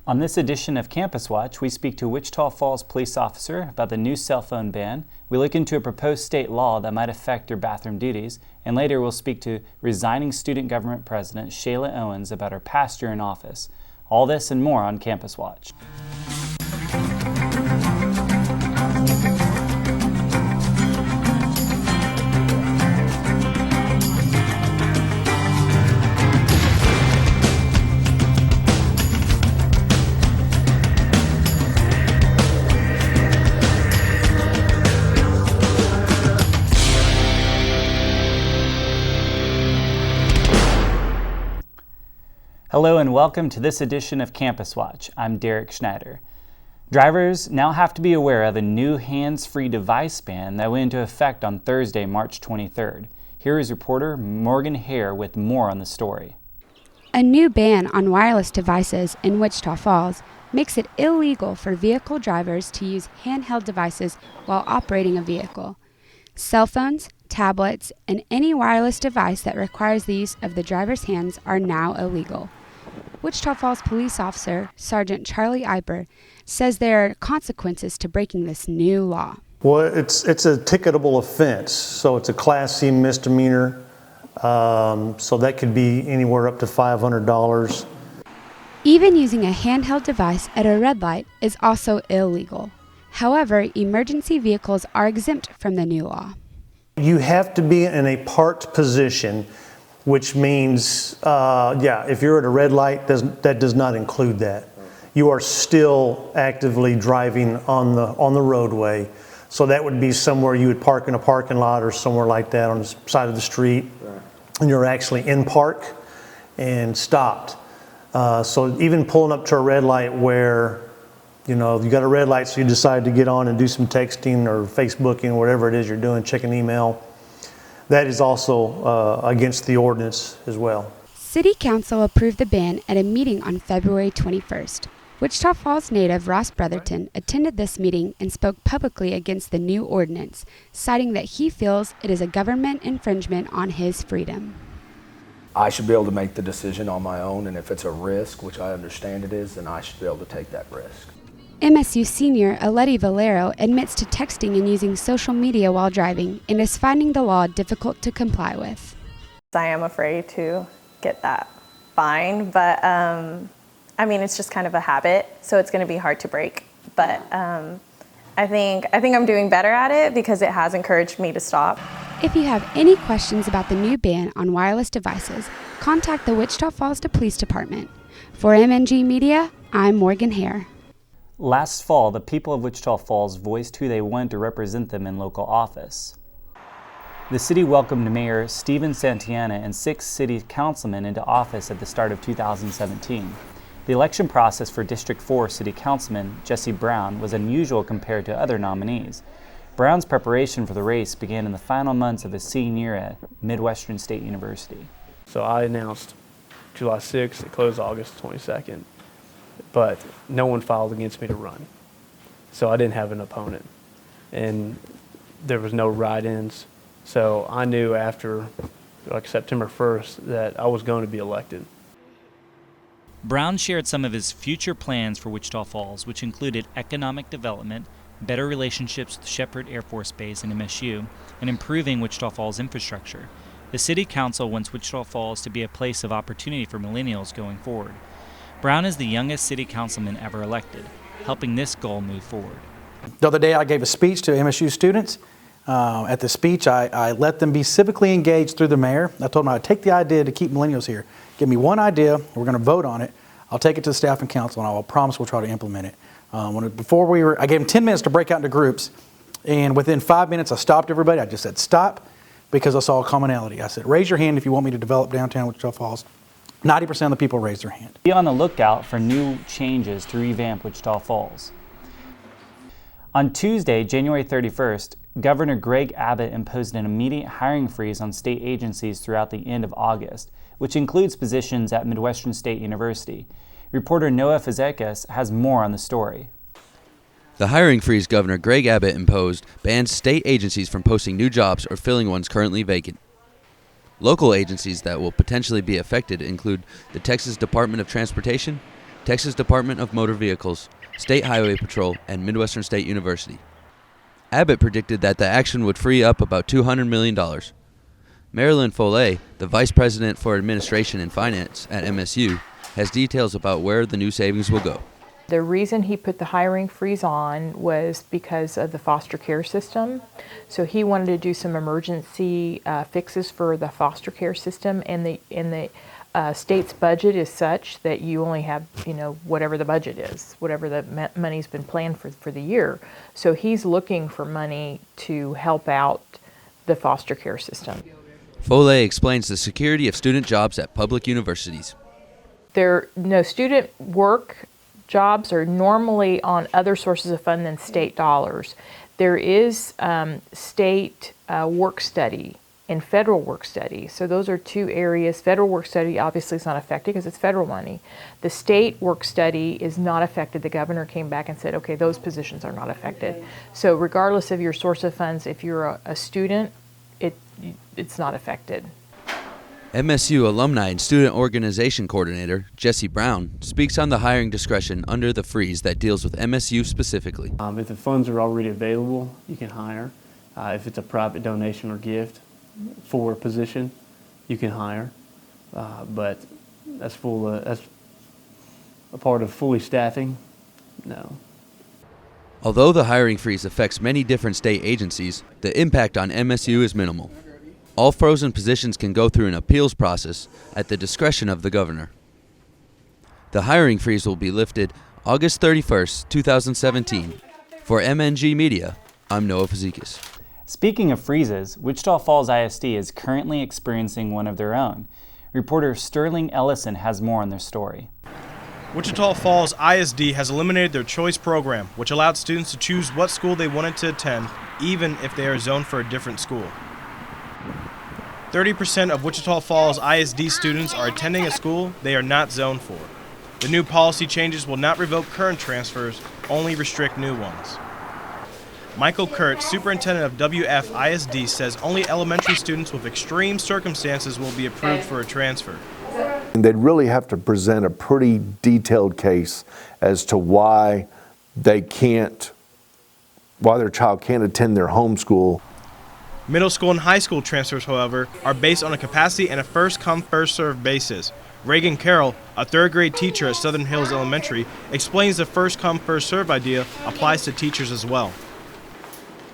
On this edition of Campus Watch, we speak to Wichita Falls police officer about the new cell phone ban. We look into a proposed state law that might affect their bathroom duties. And later we'll speak to resigning student government president Shayla Owens about her past year in office. All this and more on Campus Watch. Hello and welcome to this edition of Campus Watch. I'm Derik Schneider. Drivers now have to be aware of a new hands-free device ban that went into effect on Thursday, March 23rd. Here is reporter Morgan Hare with more on the story. A new ban on wireless devices in Wichita Falls makes it illegal for vehicle drivers to use handheld devices while operating a vehicle. Cell phones, tablets, and any wireless device that requires the use of the driver's hands are now illegal. Wichita Falls police officer Sergeant Charlie Eiper says there are consequences to breaking this new law. Well, it's a ticketable offense, so it's a Class C misdemeanor, so that could be anywhere up to $500. Even using a handheld device at a red light is also illegal. However, emergency vehicles are exempt from the new law. You have to be in a parked position, which means, if you're at a red light, that does not include that. You are still actively driving on the roadway. So that would be somewhere you would park in a parking lot or somewhere like that on the side of the street. Right. And you're actually in park and stopped. So even pulling up to a red light where, you got a red light, so you decide to get on and do some texting or Facebooking or whatever it is you're doing, checking email. That is also against the ordinance as well. City Council approved the ban at a meeting on February 21st. Wichita Falls native Ross Brotherton attended this meeting and spoke publicly against the new ordinance, citing that he feels it is a government infringement on his freedom. I should be able to make the decision on my own, and if it's a risk, which I understand it is, then I should be able to take that risk. MSU senior Aleti Valero admits to texting and using social media while driving and is finding the law difficult to comply with. I am afraid to get that fine, but it's just kind of a habit, so it's going to be hard to break. But I think I'm doing better at it because it has encouraged me to stop. If you have any questions about the new ban on wireless devices, contact the Wichita Falls Police Department. For MNG Media, I'm Morgan Hare. Last fall, the people of Wichita Falls voiced who they want to represent them in local office. The city welcomed Mayor Steven Santana and 6 city councilmen into office at the start of 2017. The election process for District 4 City Councilman Jesse Brown was unusual compared to other nominees. Brown's preparation for the race began in the final months of his senior year at Midwestern State University. So I announced July 6th, it closed August 22nd. But no one filed against me to run. So I didn't have an opponent. And there was no write-ins. So I knew after September 1st that I was going to be elected. Brown shared some of his future plans for Wichita Falls, which included economic development, better relationships with Shepherd Air Force Base and MSU, and improving Wichita Falls infrastructure. The City Council wants Wichita Falls to be a place of opportunity for millennials going forward. Brown is the youngest city councilman ever elected, helping this goal move forward. The other day I gave a speech to MSU students. At the speech, I let them be civically engaged through the mayor. I told them I'd take the idea to keep millennials here. Give me one idea, we're going to vote on it. I'll take it to the staff and council, and I will promise we'll try to implement it. I gave them 10 minutes to break out into groups, and within 5 minutes I stopped everybody. I just said stop because I saw a commonality. I said, raise your hand if you want me to develop downtown Wichita Falls. 90% of the people raised their hand. Be on the lookout for new changes to revamp Wichita Falls. On Tuesday, January 31st, Governor Greg Abbott imposed an immediate hiring freeze on state agencies throughout the end of August, which includes positions at Midwestern State University. Reporter Noah Fazekas has more on the story. The hiring freeze Governor Greg Abbott imposed bans state agencies from posting new jobs or filling ones currently vacant. Local agencies that will potentially be affected include the Texas Department of Transportation, Texas Department of Motor Vehicles, State Highway Patrol, and Midwestern State University. Abbott predicted that the action would free up about $200 million. Marilyn Foley, the Vice President for Administration and Finance at MSU, has details about where the new savings will go. The reason he put the hiring freeze on was because of the foster care system. So he wanted to do some emergency fixes for the foster care system, and the state's budget is such that you only have, whatever the budget is, whatever the money's been planned for the year. So he's looking for money to help out the foster care system. Foley explains the security of student jobs at public universities. Student work jobs are normally on other sources of fund than state dollars. There is state work study and federal work study. So those are two areas. Federal work study obviously is not affected because it's federal money. The state work study is not affected. The governor came back and said, okay, those positions are not affected. So regardless of your source of funds, if you're a student, it's not affected. MSU Alumni and Student Organization Coordinator Jesse Brown speaks on the hiring discretion under the freeze that deals with MSU specifically. If the funds are already available, you can hire. If it's a private donation or gift for a position, you can hire. But that's a part of fully staffing, no. Although the hiring freeze affects many different state agencies, the impact on MSU is minimal. All frozen positions can go through an appeals process at the discretion of the governor. The hiring freeze will be lifted August 31st, 2017. For MNG Media, I'm Noah Fazikis. Speaking of freezes, Wichita Falls ISD is currently experiencing one of their own. Reporter Sterling Ellison has more on their story. Wichita Falls ISD has eliminated their choice program, which allowed students to choose what school they wanted to attend, even if they are zoned for a different school. 30% of Wichita Falls ISD students are attending a school they are not zoned for. The new policy changes will not revoke current transfers, only restrict new ones. Michael Kurt, superintendent of WF ISD, says only elementary students with extreme circumstances will be approved for a transfer. They'd really have to present a pretty detailed case as to why their child can't attend their home school. Middle school and high school transfers, however, are based on a capacity and a first-come, first-served basis. Reagan Carroll, a third-grade teacher at Southern Hills Elementary, explains the first-come, first-served idea applies to teachers as well.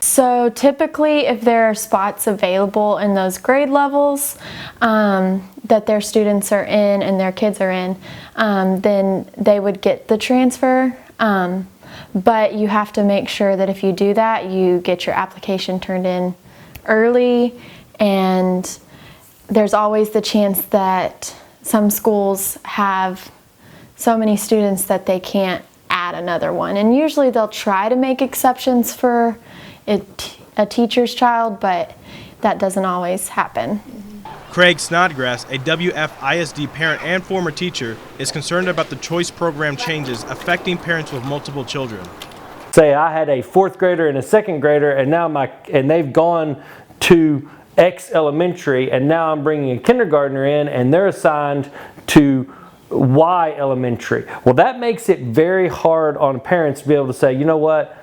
So typically, if there are spots available in those grade levels that their students are in and their kids are in, then they would get the transfer. But you have to make sure that if you do that, you get your application turned in early, and there's always the chance that some schools have so many students that they can't add another one. And usually they'll try to make exceptions for a teacher's child, but that doesn't always happen. Craig Snodgrass, a WF ISD parent and former teacher, is concerned about the choice program changes affecting parents with multiple children. Say I had a fourth grader and a second grader, and now they've gone to X elementary, and now I'm bringing a kindergartner in, and they're assigned to Y elementary. Well, that makes it very hard on parents to be able to say, you know what,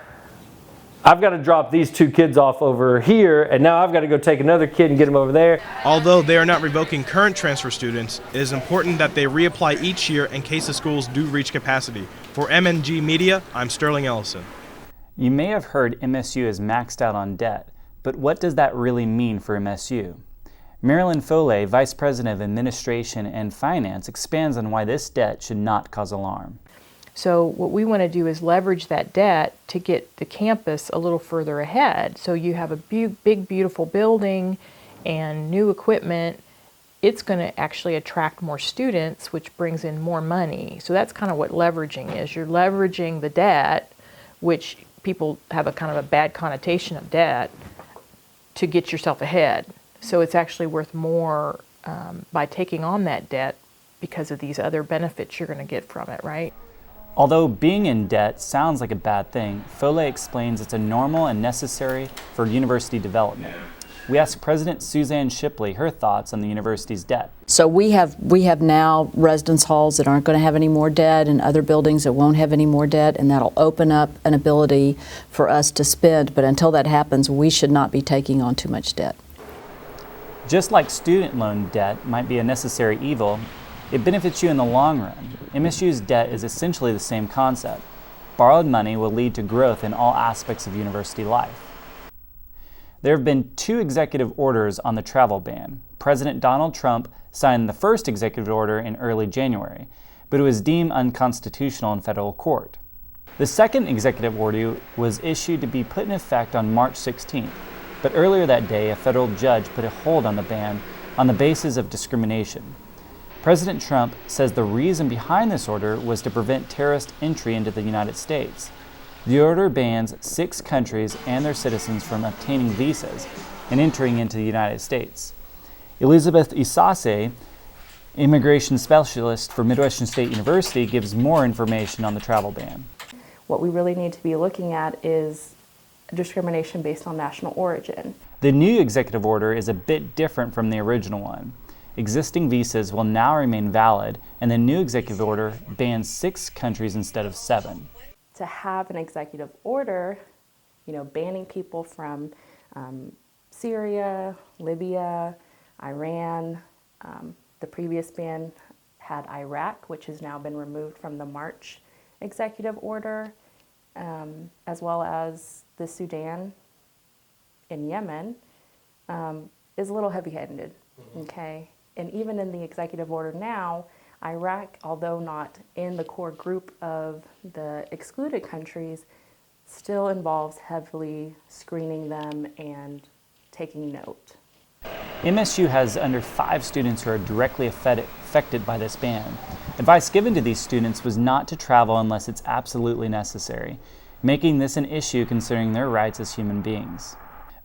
I've got to drop these two kids off over here, and now I've got to go take another kid and get them over there. Although they are not revoking current transfer students, it is important that they reapply each year in case the schools do reach capacity. For MNG Media, I'm Sterling Ellison. You may have heard MSU is maxed out on debt, but what does that really mean for MSU? Marilyn Foley, Vice President of Administration and Finance, expands on why this debt should not cause alarm. So what we want to do is leverage that debt to get the campus a little further ahead. So you have a big, beautiful building and new equipment. It's going to actually attract more students, which brings in more money. So that's kind of what leveraging is. You're leveraging the debt, which people have a kind of a bad connotation of debt, to get yourself ahead. So it's actually worth more by taking on that debt because of these other benefits you're going to get from it, right? Although being in debt sounds like a bad thing, Foley explains it's a normal and necessary for university development. We asked President Suzanne Shipley her thoughts on the university's debt. So we have now residence halls that aren't going to have any more debt and other buildings that won't have any more debt, and that'll open up an ability for us to spend. But until that happens, we should not be taking on too much debt. Just like student loan debt might be a necessary evil, it benefits you in the long run. MSU's debt is essentially the same concept. Borrowed money will lead to growth in all aspects of university life. There have been 2 executive orders on the travel ban. President Donald Trump signed the first executive order in early January, but it was deemed unconstitutional in federal court. The second executive order was issued to be put in effect on March 16th, but earlier that day, a federal judge put a hold on the ban on the basis of discrimination. President Trump says the reason behind this order was to prevent terrorist entry into the United States. The order bans 6 countries and their citizens from obtaining visas and entering into the United States. Elizabeth Isase, immigration specialist for Midwestern State University, gives more information on the travel ban. What we really need to be looking at is discrimination based on national origin. The new executive order is a bit different from the original one. Existing visas will now remain valid, and the new executive order bans 6 countries instead of 7. To have an executive order, banning people from Syria, Libya, Iran. The previous ban had Iraq, which has now been removed from the March executive order, as well as the Sudan and Yemen, is a little heavy-handed, okay? And even in the executive order now, Iraq, although not in the core group of the excluded countries, still involves heavily screening them and taking note. MSU has under 5 students who are directly affected by this ban. Advice given to these students was not to travel unless it's absolutely necessary, making this an issue considering their rights as human beings.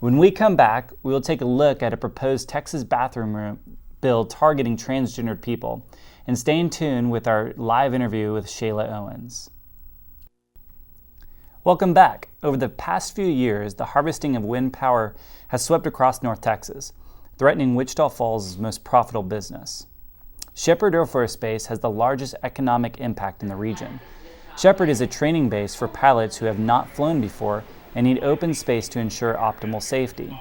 When we come back, we will take a look at a proposed Texas bathroom bill targeting transgendered people, and stay in tune with our live interview with Shayla Owens. Welcome back. Over the past few years, the harvesting of wind power has swept across North Texas, threatening Wichita Falls' most profitable business. Shepherd Air Force Base has the largest economic impact in the region. Shepherd is a training base for pilots who have not flown before and need open space to ensure optimal safety.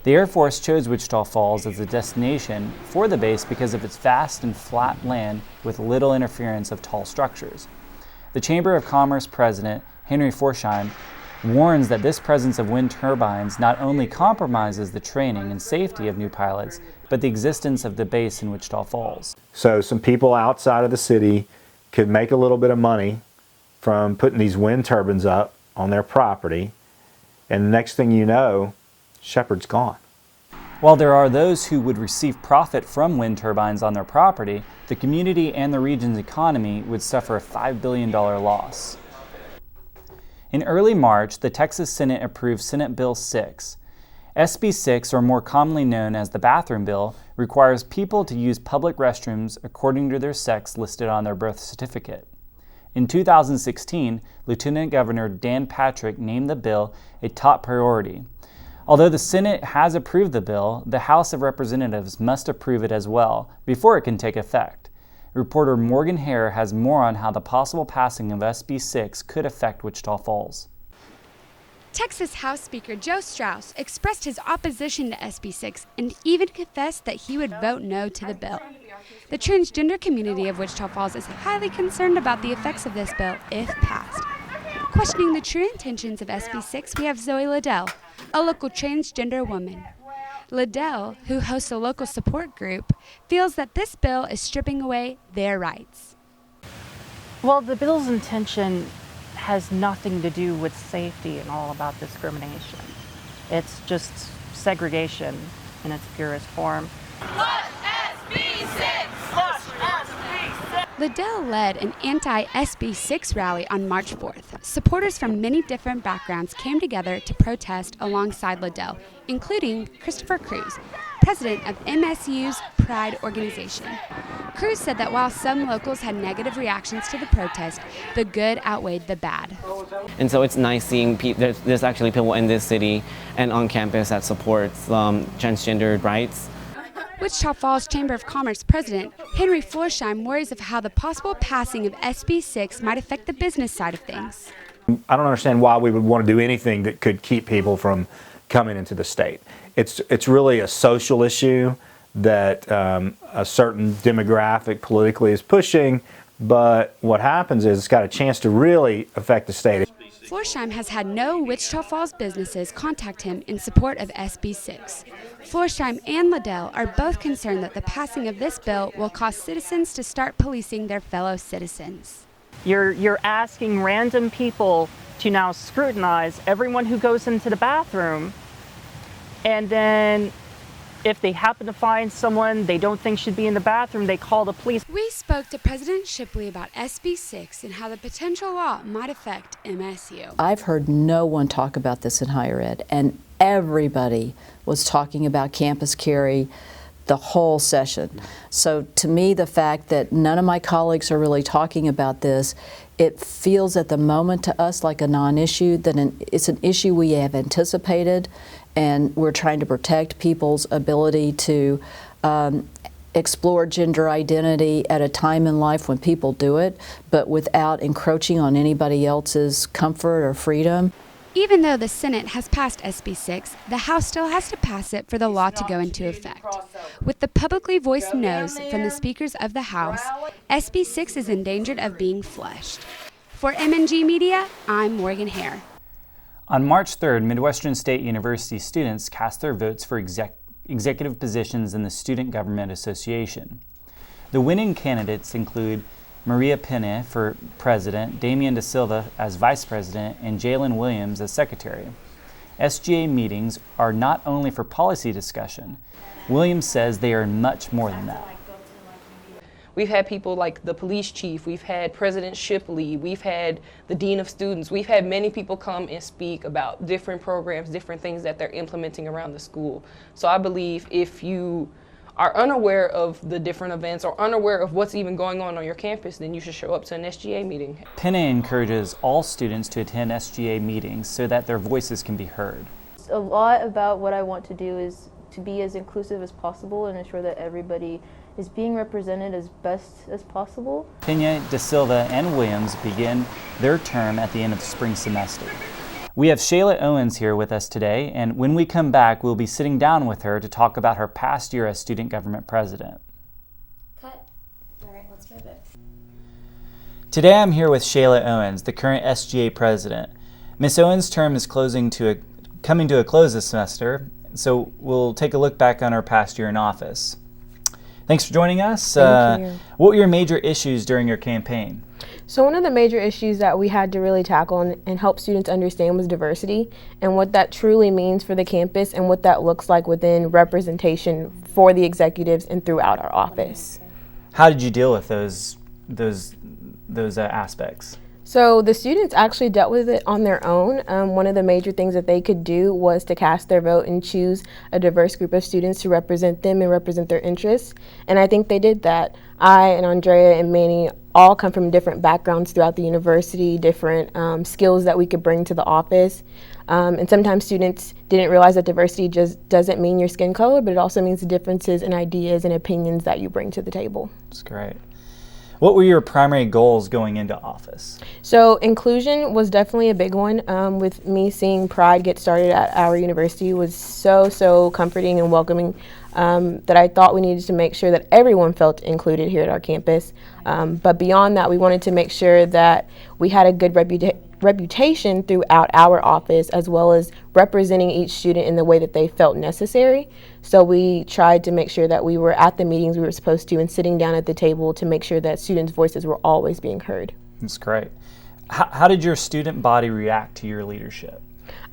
The Air Force chose Wichita Falls as a destination for the base because of its vast and flat land with little interference of tall structures. The Chamber of Commerce President, Henry Forsheim, warns that this presence of wind turbines not only compromises the training and safety of new pilots, but the existence of the base in Wichita Falls. So some people outside of the city could make a little bit of money from putting these wind turbines up on their property, and the next thing you know, Shepherd's gone. While there are those who would receive profit from wind turbines on their property, the community and the region's economy would suffer a $5 billion loss. In early March, the Texas Senate approved Senate Bill 6. SB 6, or more commonly known as the bathroom bill, requires people to use public restrooms according to their sex listed on their birth certificate. In 2016, Lieutenant Governor Dan Patrick named the bill a top priority. Although the Senate has approved the bill, the House of Representatives must approve it as well before it can take effect. Reporter Morgan Hare has more on how the possible passing of SB 6 could affect Wichita Falls. Texas House Speaker Joe Straus expressed his opposition to SB 6 and even confessed that he would vote no to the bill. The transgender community of Wichita Falls is highly concerned about the effects of this bill if passed. Questioning the true intentions of SB 6, we have Zoe Liddell, a local transgender woman. Liddell, who hosts a local support group, feels that this bill is stripping away their rights. Well, the bill's intention has nothing to do with safety and all about discrimination. It's just segregation in its purest form. Flush SB 6! Flush SB 6! Liddell led an anti-SB 6 rally on March 4th. Supporters from many different backgrounds came together to protest alongside Liddell, including Christopher Cruz, president of MSU's Pride organization. Cruz said that while some locals had negative reactions to the protest, the good outweighed the bad. And so it's nice seeing there's actually people in this city and on campus that supports transgender rights. Wichita Falls Chamber of Commerce President Henry Florsheim worries of how the possible passing of SB 6 might affect the business side of things. I don't understand why we would want to do anything that could keep people from coming into the state. It's really a social issue that a certain demographic politically is pushing, but what happens is it's got a chance to really affect the state. Florsheim has had no Wichita Falls businesses contact him in support of SB 6. Florsheim and Liddell are both concerned that the passing of this bill will cause citizens to start policing their fellow citizens. You're asking random people to now scrutinize everyone who goes into the bathroom, and then if they happen to find someone they don't think should be in the bathroom, they call the police. We spoke to President Shipley about SB 6 and how the potential law might affect MSU. I've heard no one talk about this in higher ed, and everybody was talking about campus carry the whole session. So to me, the fact that none of my colleagues are really talking about this, it feels at the moment to us like a non-issue, that it's an issue we have anticipated, and we're trying to protect people's ability to explore gender identity at a time in life when people do it, but without encroaching on anybody else's comfort or freedom. Even though the Senate has passed SB 6, the House still has to pass it for the law to go into effect. With the publicly voiced no's from the speakers of the House, SB 6 is endangered of being flushed. For MNG Media, I'm Morgan Hare. On March 3rd, Midwestern State University students cast their votes for executive positions in the Student Government Association. The winning candidates include Maria Pena for president, Damian Da Silva as vice president, and Jalen Williams as secretary. SGA meetings are not only for policy discussion. Williams says they are much more than that. We've had people like the police chief, we've had President Shipley, we've had the dean of students, we've had many people come and speak about different programs, different things that they're implementing around the school. So I believe if you are unaware of the different events or unaware of what's even going on your campus, then you should show up to an SGA meeting. Pena encourages all students to attend SGA meetings so that their voices can be heard. A lot about what I want to do is to be as inclusive as possible and ensure that everybody is being represented as best as possible. Pena, Da Silva, and Williams begin their term at the end of the spring semester. We have Shayla Owens here with us today, and when we come back, we'll be sitting down with her to talk about her past year as student government president. Cut. All right, let's move it. Today I'm here with Shayla Owens, the current SGA president. Ms. Owens' term is coming to a close this semester, so we'll take a look back on her past year in office. Thanks for joining us. Thank you. What were your major issues during your campaign? So one of the major issues that we had to really tackle and help students understand was diversity and what that truly means for the campus and what that looks like within representation for the executives and throughout our office. How did you deal with those aspects? So the students actually dealt with it on their own. One of the major things that they could do was to cast their vote and choose a diverse group of students to represent them and represent their interests. And I think they did that. I and Andrea and Manny all come from different backgrounds throughout the university, different skills that we could bring to the office. And sometimes students didn't realize that diversity just doesn't mean your skin color, but it also means the differences in ideas and opinions that you bring to the table. That's great. What were your primary goals going into office? So inclusion was definitely a big one. With me seeing Pride get started at our university was so comforting and welcoming that I thought we needed to make sure that everyone felt included here at our campus. But beyond that, we wanted to make sure that we had a good reputation throughout our office, as well as representing each student in the way that they felt necessary. So we tried to make sure that we were at the meetings we were supposed to and sitting down at the table to make sure that students' voices were always being heard. That's great. How did your student body react to your leadership?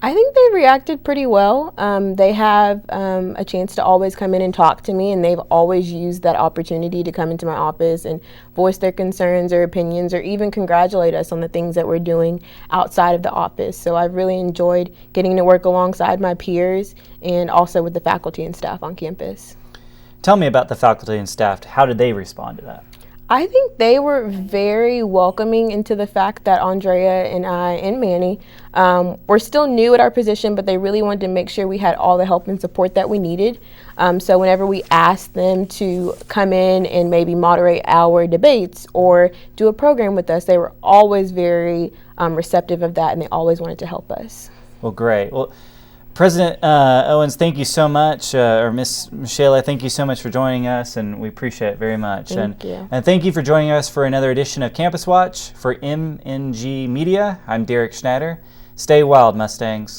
I think they reacted pretty well. They have a chance to always come in and talk to me, and they've always used that opportunity to come into my office and voice their concerns or opinions or even congratulate us on the things that we're doing outside of the office. So I've really enjoyed getting to work alongside my peers and also with the faculty and staff on campus. Tell me about the faculty and staff. How did they respond to that? I think they were very welcoming into the fact that Andrea and I and Manny were still new at our position, but they really wanted to make sure we had all the help and support that we needed. So whenever we asked them to come in and maybe moderate our debates or do a program with us, they were always very receptive of that, and they always wanted to help us. Well, great. Well, President Owens, thank you so much, or Ms. Michelle, thank you so much for joining us, and we appreciate it very much. Thank you. And thank you for joining us for another edition of Campus Watch. For MNG Media, I'm Derik Schneider. Stay wild, Mustangs.